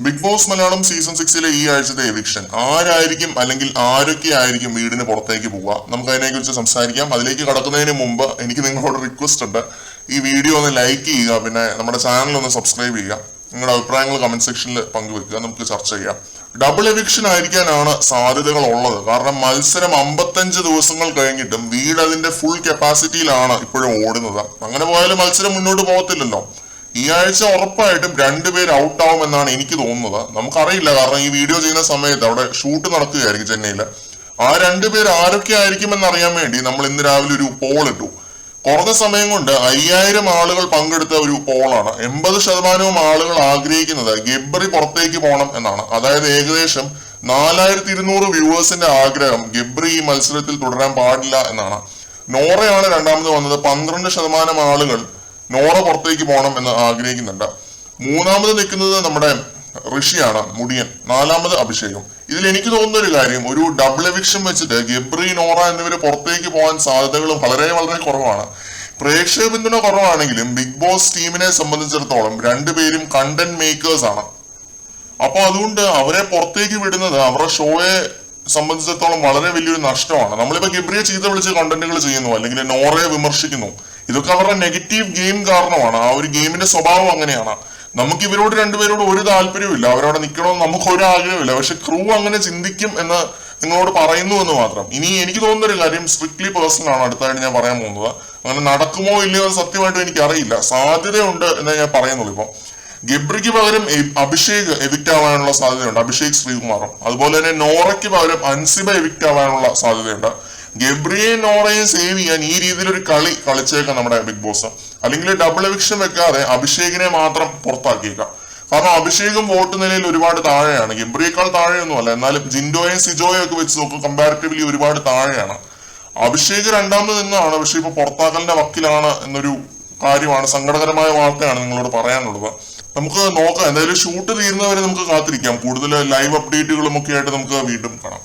Big boss Malayalam season 6 ഈ ആഴ്ചത്തെ eviction ആരായിരിക്കും അല്ലെങ്കിൽ ആരൊക്കെ ആയിരിക്കും വീടിന് പുറത്തേക്ക് പോവുക, നമുക്ക് അതിനെക്കുറിച്ച് സംസാരിക്കാം. അതിലേക്ക് കടക്കുന്നതിന് മുമ്പ് എനിക്ക് നിങ്ങളോട് റിക്വസ്റ്റ് ഉണ്ട്, ഈ വീഡിയോ ഒന്ന് ലൈക്ക് ചെയ്യുക, പിന്നെ നമ്മുടെ ചാനൽ ഒന്ന് സബ്സ്ക്രൈബ് ചെയ്യുക, നിങ്ങളുടെ അഭിപ്രായങ്ങൾ കമന്റ് സെക്ഷനിൽ പങ്കുവെക്കുക, നമുക്ക് ചർച്ച ചെയ്യാം. ഡബിൾ എവിക്ഷൻ ആയിരിക്കാനാണ് സാധ്യതകൾ ഉള്ളത്. കാരണം മത്സരം 55 ദിവസങ്ങൾ കഴിഞ്ഞിട്ടും വീട് അതിന്റെ ഫുൾ കപ്പാസിറ്റിയിലാണ് ഇപ്പോഴും ഓടുന്നത്. അങ്ങനെ പോയാലും മത്സരം മുന്നോട്ട് പോകത്തില്ലല്ലോ. ഈ ആഴ്ച ഉറപ്പായിട്ടും 2 പേര് ഔട്ട് ആവും എന്നാണ് എനിക്ക് തോന്നുന്നത്. നമുക്കറിയില്ല, കാരണം ഈ വീഡിയോ ചെയ്യുന്ന സമയത്ത് അവിടെ ഷൂട്ട് നടക്കുകയായിരിക്കും ചെന്നൈയില്. ആ 2 പേര് ആരൊക്കെ ആയിരിക്കും എന്നറിയാൻ വേണ്ടി നമ്മൾ ഇന്ന് രാവിലെ ഒരു പോൾ ഇട്ടു. കുറഞ്ഞ സമയം കൊണ്ട് 5000 ആളുകൾ പങ്കെടുത്ത ഒരു പോളാണ്. 80% ആളുകൾ ആഗ്രഹിക്കുന്നത് ഗബ്രി പുറത്തേക്ക് പോകണം എന്നാണ്. അതായത് ഏകദേശം 4200 വ്യൂവേഴ്സിന്റെ ആഗ്രഹം ഗബ്രി ഈ മത്സരത്തിൽ തുടരാൻ പാടില്ല എന്നാണ്. നോറയാണ് രണ്ടാമത് വന്നത്. 12% ആളുകൾ നോറ പുറത്തേക്ക് പോകണം എന്ന് ആഗ്രഹിക്കുന്നുണ്ട്. മൂന്നാമത് നിൽക്കുന്നത് നമ്മുടെ ഋഷിയാണ്, മുടിയൻ. 4ാമത് അഭിഷേകം. ഇതിൽ എനിക്ക് തോന്നുന്ന ഒരു കാര്യം, ഒരു ഡബിൾ എവിക്ഷൻ വെച്ചിട്ട് ഗബ്രി, നോറ എന്നിവര് പുറത്തേക്ക് പോകാൻ സാധ്യതകൾ വളരെ വളരെ കുറവാണ്. പ്രേക്ഷക പിന്തുണ കുറവാണെങ്കിലും ബിഗ് ബോസ് ടീമിനെ സംബന്ധിച്ചിടത്തോളം 2 പേരും കണ്ടന്റ് മേക്കേഴ്സ് ആണ്. അപ്പൊ അതുകൊണ്ട് അവരെ പുറത്തേക്ക് വിടുന്നത് അവരുടെ ഷോയെ സംബന്ധിച്ചിടത്തോളം വളരെ വലിയൊരു നഷ്ടമാണ്. നമ്മളിപ്പോ ഗബ്രിയെ ചീത്ത വിളിച്ച് കണ്ടന്റുകൾ ചെയ്യുന്നു, അല്ലെങ്കിൽ നോറയെ വിമർശിക്കുന്നു, ഇതൊക്കെ അവരുടെ നെഗറ്റീവ് ഗെയിം കാരണമാണ്. ആ ഒരു ഗെയിമിന്റെ സ്വഭാവം അങ്ങനെയാണ്. നമുക്ക് ഇവരോട് 2 പേരോട് ഒരു താല്പര്യമില്ല, അവരവിടെ നിൽക്കണമെന്ന് നമുക്ക് ഒരു ആഗ്രഹമില്ല. പക്ഷെ ക്രൂ അങ്ങനെ ചിന്തിക്കും എന്ന് നിങ്ങളോട് പറയുന്നു എന്ന് മാത്രം. ഇനി എനിക്ക് തോന്നുന്ന ഒരു കാര്യം സ്ട്രിക്ട്ലി പേഴ്സണൽ ആണ് അടുത്തായിട്ട് ഞാൻ പറയാൻ പോകുന്നത്. അങ്ങനെ നടക്കുമോ ഇല്ലയോ സത്യമായിട്ടും എനിക്ക് അറിയില്ല. സാധ്യതയുണ്ട് എന്നേ ഞാൻ പറയുന്നുള്ളൂ. ഇപ്പൊ ഗബ്രിക്ക് പകരം അഭിഷേക് എവിക്റ്റ് ആവാനുള്ള സാധ്യതയുണ്ട്, അഭിഷേക് ശ്രീകുമാറും. അതുപോലെ തന്നെ നോറയ്ക്ക് പകരം അൻസിബ എവിക്റ്റ് ആവാനുള്ള സാധ്യതയുണ്ട്. ഗബ്രിയെയും നോറയും സേവ് ചെയ്യാൻ ഈ രീതിയിലൊരു കളി കളിച്ചേക്കാം നമ്മുടെ ബിഗ് ബോസ്. അല്ലെങ്കിൽ ഡബിൾ എവിക്ഷൻ വെക്കാതെ അഭിഷേകിനെ മാത്രം പുറത്താക്കിയേക്കാം. കാരണം അഭിഷേകും വോട്ട് നിലയിൽ ഒരുപാട് താഴെയാണ്, ഗബ്രിയേക്കാൾ താഴെയൊന്നുമല്ല. എന്നാലും ജിൻഡോയും സിജോയും ഒക്കെ വെച്ച് നോക്കും കമ്പാരിറ്റീവ്ലി ഒരുപാട് താഴെയാണ്. അഭിഷേക് 2ാമത് നിന്നാണ്, പക്ഷെ ഇപ്പൊ പുറത്താക്കലിന്റെ വക്കിലാണ് എന്നൊരു കാര്യമാണ്, സങ്കടകരമായ വാർത്തയാണ് നിങ്ങളോട് പറയാനുള്ളത്. നമുക്ക് നോക്കാം, എന്തായാലും ഷൂട്ട് തീരുന്നവരെ നമുക്ക് കാത്തിരിക്കാം. കൂടുതൽ ലൈവ് അപ്ഡേറ്റുകളും ഒക്കെ ആയിട്ട് നമുക്ക് വീണ്ടും കാണാം.